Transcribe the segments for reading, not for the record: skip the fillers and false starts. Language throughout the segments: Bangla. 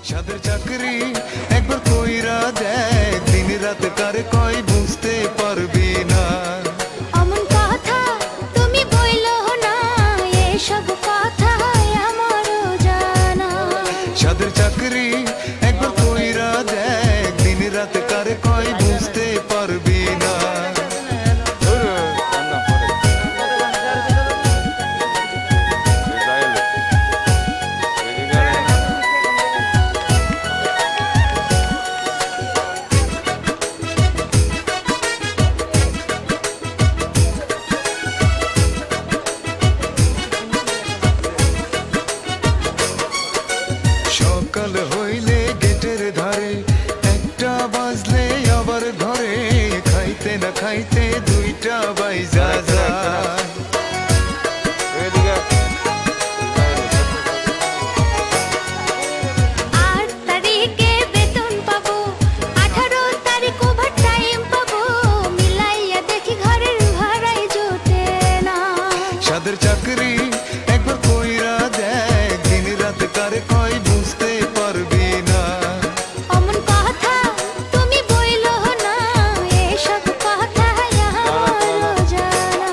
সাদের চাকরি একবার কইরা দেখ, দিন রাত কারে কয় বুঝতে পারবি না। অমন কথা তুমি বইলো না, এসব কথা আমারও জানা। সাদের চাকরি একবার কইরা দেখ, দিন রাত কারে কয় বুঝতে পারবি না। সকাল হইলে গেটের ধারে, একটা বাজলে আবার ঘরে, খাইতে না খাইতে দুইটা বাইজা যায়। 8 তারিখে বেতন পাবো, 18 তারিখ ওভারটাইম পাবো, মিলাইয়া দেখি ঘরের ভাড়াই জোটে না। সাদের চাকরি একবার কইরা দেখ, দিন রাত কারে কয় বুঝতে পারবি না। অমন কথা তুমি বইলো না, এসব কথা আমারও জানা।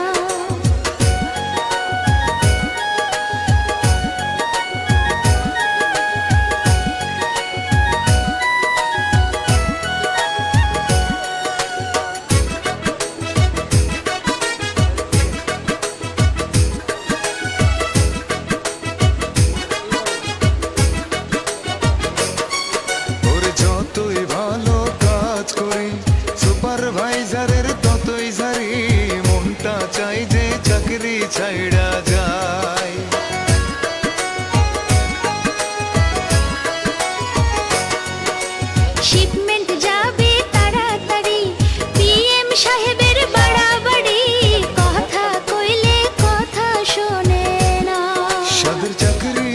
ওরে যতই ভালো কাজ করি, সুপারভাইজারের ততই জারি, মনটা চাই যে চাকরি ছাইড়া যায়। শিপমেন্ট যাবে তাড়াতাড়ি, পিএম সাহেবের বাড়াবাড়ি, কথা কইলে কথা শোনে না। সাদের চাকরি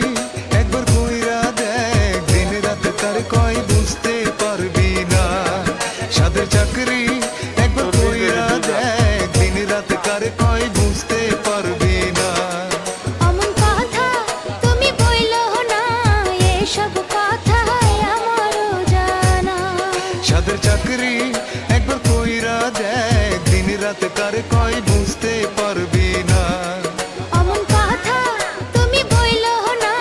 একবার কইরা দেখ, দিন রাত তার কয় বুঝতে পারবি না। সাদের চাকরি একবার কইরা দেখ, দিন রাত কারে কয় বুঝতে পারবি না। অমন কথা তুমি বইলো না, এসব কথা আমারও জানা। সাদের চাকরি একবার কইরা দেখ, দিন রাত কারে কয় বুঝতে পারবি না। অমন কথা তুমি বইলো না,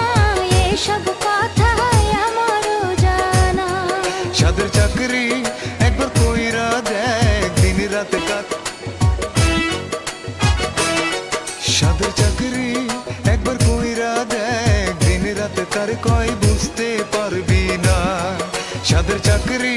এসব কথা আমারও জানা। সাদের চাকরি একবার কইরা দেখ, দিন রাত সাদের চাকরি একবার কইরা দেখ, দিন রাত কারে কয় বুঝতে পারবি না। সাদের চাকরি